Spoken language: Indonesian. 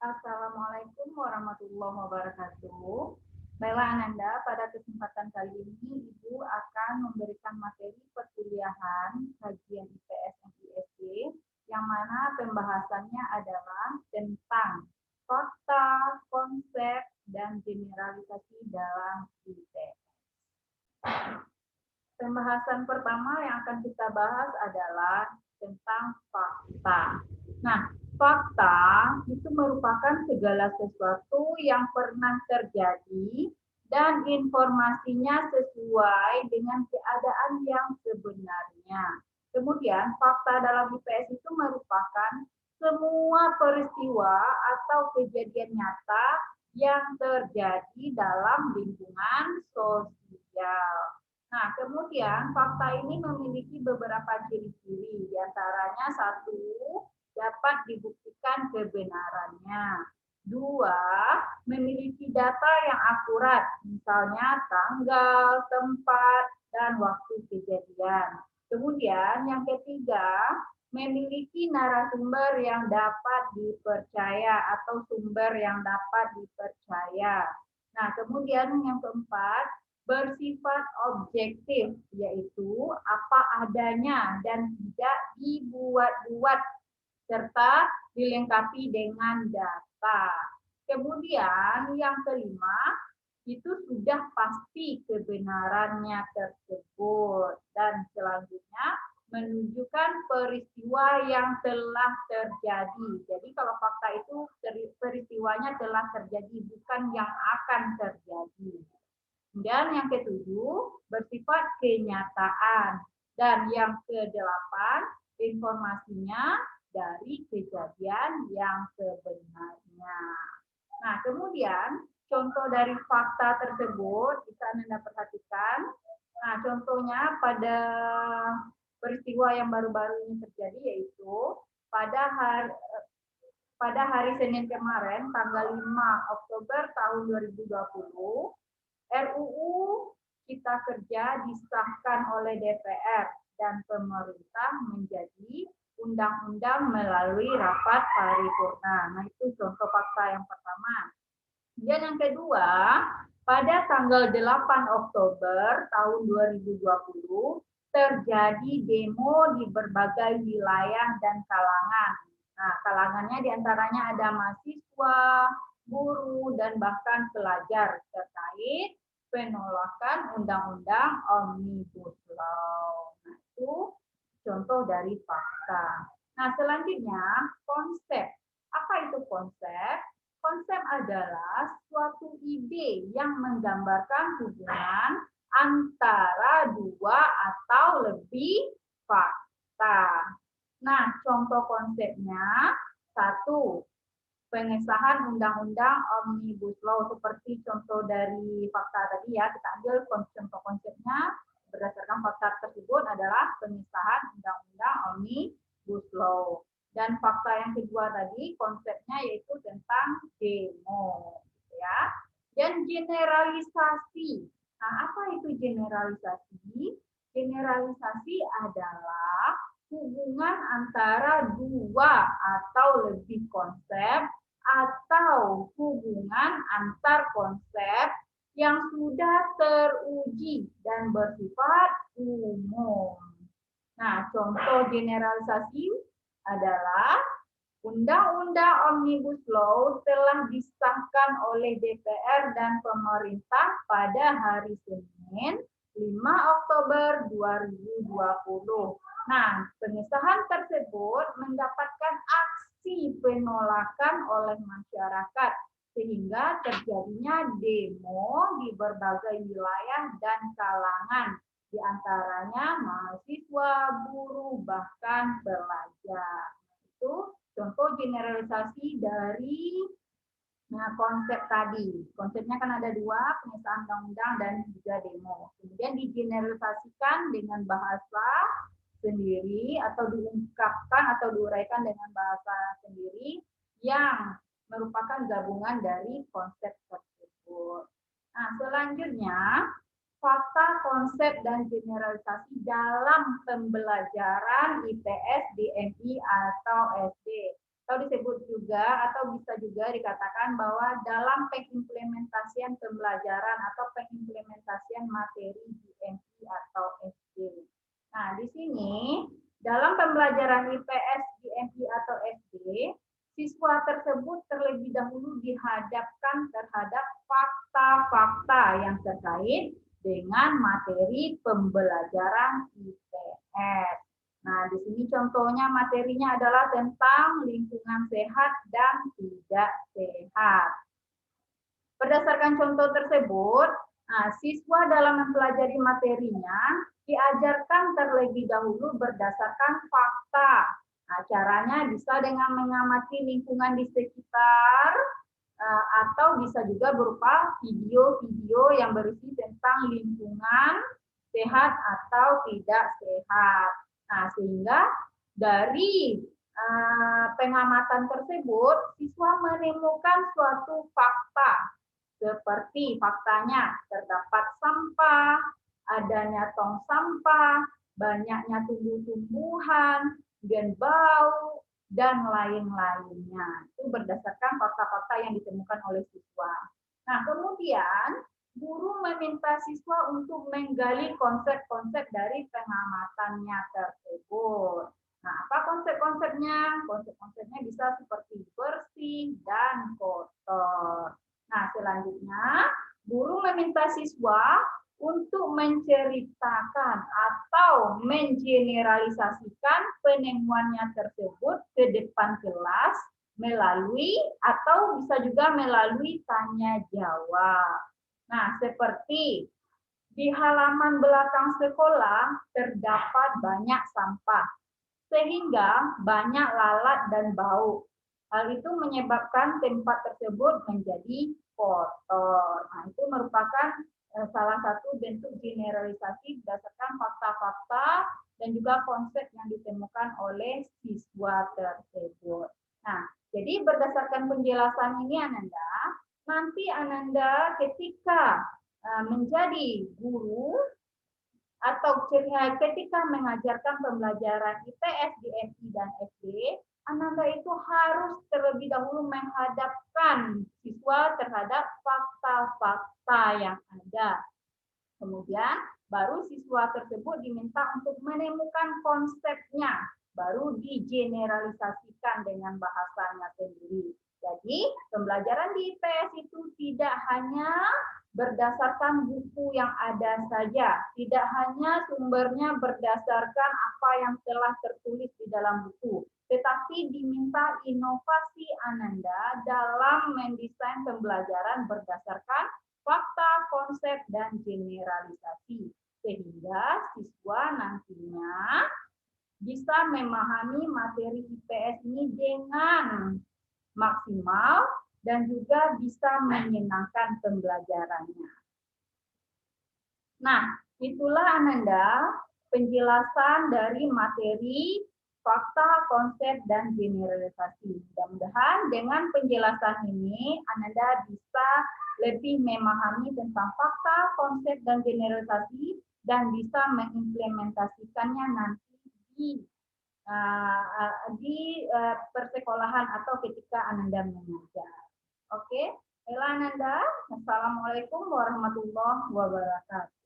Assalamualaikum warahmatullahi wabarakatuh. Baiklah Ananda, pada kesempatan kali ini Ibu akan memberikan materi perkuliahan kajian IPS MISD yang mana pembahasannya adalah tentang fakta, konsep, dan generalisasi dalam IPS. Pembahasan pertama yang akan kita bahas adalah tentang fakta. Nah, fakta itu merupakan segala sesuatu yang pernah terjadi dan informasinya sesuai dengan keadaan yang sebenarnya. Kemudian, fakta dalam IPS itu merupakan semua peristiwa atau kejadian nyata yang terjadi dalam lingkungan sosial. Nah, kemudian fakta ini memiliki beberapa ciri-ciri, diantaranya satu, dapat dibuktikan kebenarannya. Dua, memiliki data yang akurat, misalnya tanggal, tempat, dan waktu kejadian. Kemudian yang ketiga, memiliki narasumber yang dapat dipercaya atau sumber yang dapat dipercaya. Nah, kemudian yang keempat, bersifat objektif, yaitu apa adanya dan tidak dibuat-buat, serta dilengkapi dengan data. Kemudian yang kelima, itu sudah pasti kebenarannya tersebut. Dan selanjutnya, menunjukkan peristiwa yang telah terjadi. Jadi kalau fakta itu peristiwanya telah terjadi, bukan yang akan terjadi. Dan yang ketujuh, bersifat kenyataan. Dan yang kedelapan, informasinya dari kejadian yang sebenarnya. Nah, kemudian contoh dari fakta tersebut bisa Anda perhatikan. Nah, contohnya pada peristiwa yang baru-baru ini terjadi yaitu pada hari Senin kemarin, tanggal 5 Oktober tahun 2020, RUU Cipta Kerja disahkan oleh DPR dan pemerintah menjadi undang-undang melalui rapat paripurna. Nah, itu contoh fakta yang pertama. Dan yang kedua, pada tanggal 8 Oktober tahun 2020 terjadi demo di berbagai wilayah dan kalangan. Nah, kalangannya diantaranya ada mahasiswa, guru, dan bahkan pelajar terkait penolakan Undang-Undang Omnibus Law. Nah, itu contoh dari fakta. Nah, selanjutnya konsep. Apa itu konsep? Konsep adalah suatu ide yang menggambarkan hubungan antara dua atau lebih fakta. Nah, contoh konsepnya, satu, pengesahan Undang-Undang Omnibus Law seperti contoh dari fakta tadi ya, kita ambil contoh konsepnya berdasarkan fakta tersebut adalah pengesahan Undang-Undang Omnibus Law. Dan fakta yang kedua tadi konsepnya yaitu tentang demo, ya. Dan generalisasi. Nah, apa itu generalisasi? Generalisasi adalah hubungan antara dua atau lebih konsep atau hubungan antar konsep yang sudah teruji dan bersifat umum. Nah, contoh generalisasi adalah Undang-Undang Omnibus Law telah disahkan oleh DPR dan pemerintah pada hari Senin 5 Oktober 2020. Nah, pengesahan tersebut mendapatkan aksi penolakan oleh masyarakat sehingga terjadinya demo di berbagai wilayah dan kalangan, di antaranya mahasiswa, buruh, bahkan pelajar. Itu contoh generalisasi dari konsep tadi. Konsepnya kan ada dua, pengesahan undang-undang dan juga demo. Kemudian digeneralisasikan dengan bahasa sendiri atau diungkapkan atau diuraikan dengan bahasa sendiri yang merupakan gabungan dari konsep tersebut. Nah, selanjutnya fakta, konsep, dan generalisasi dalam pembelajaran IPS, DMI, atau SD. atau disebut juga atau bisa juga dikatakan bahwa dalam pengimplementasian pembelajaran atau pengimplementasian materi GMI atau SD. Nah, di sini dalam pembelajaran IPS, GMI atau SD, siswa tersebut terlebih dahulu dihadapkan terhadap fakta-fakta yang terkait dengan materi pembelajaran IPS. Nah, di sini contohnya materinya adalah tentang lingkungan sehat dan tidak sehat. Berdasarkan contoh tersebut, siswa dalam mempelajari materinya diajarkan terlebih dahulu berdasarkan fakta. Nah, caranya bisa dengan mengamati lingkungan di sekitar, atau bisa juga berupa video-video yang berisi tentang lingkungan sehat atau tidak sehat. Nah, sehingga dari pengamatan tersebut, siswa menemukan suatu fakta, seperti faktanya terdapat sampah, adanya tong sampah, banyaknya tumbuh-tumbuhan, dan bau, dan lain-lainnya. Itu berdasarkan fakta-fakta yang ditemukan oleh siswa. Nah, kemudian guru meminta siswa untuk menggali konsep-konsep dari pengamatannya tersebut. Nah, apa konsep-konsepnya? Konsep-konsepnya bisa seperti bersih dan kotor. Nah, selanjutnya guru meminta siswa untuk menceritakan atau mengeneralisasikan penemuannya tersebut ke depan kelas melalui atau bisa juga melalui tanya jawab. Nah, seperti di halaman belakang sekolah terdapat banyak sampah, sehingga banyak lalat dan bau. Hal itu menyebabkan tempat tersebut menjadi kotor. Nah, itu merupakan salah satu bentuk generalisasi berdasarkan fakta-fakta dan juga konsep yang ditemukan oleh siswa tersebut. Nah, jadi berdasarkan penjelasan ini Ananda, nanti Ananda ketika menjadi guru atau ketika mengajarkan pembelajaran IPS, GMI, dan SD, Ananda itu harus terlebih dahulu menghadapkan siswa terhadap fakta-fakta yang ada. Kemudian baru siswa tersebut diminta untuk menemukan konsepnya, baru digeneralisasikan dengan bahasanya sendiri. Jadi pembelajaran di IPS itu tidak hanya berdasarkan buku yang ada saja, tidak hanya sumbernya berdasarkan apa yang telah tertulis di dalam buku, tetapi diminta inovasi Ananda dalam mendesain pembelajaran berdasarkan fakta, konsep, dan generalisasi. Sehingga siswa nantinya bisa memahami materi IPS ini dengan maksimal dan juga bisa menyenangkan pembelajarannya. Nah, itulah Ananda penjelasan dari materi fakta, konsep, dan generalisasi. Mudah-mudahan dengan penjelasan ini Ananda bisa lebih memahami tentang fakta, konsep, dan generalisasi dan bisa mengimplementasikannya nanti di persekolahan atau ketika Ananda mengajar. Oke, Ella Ananda, Assalamualaikum warahmatullahi wabarakatuh.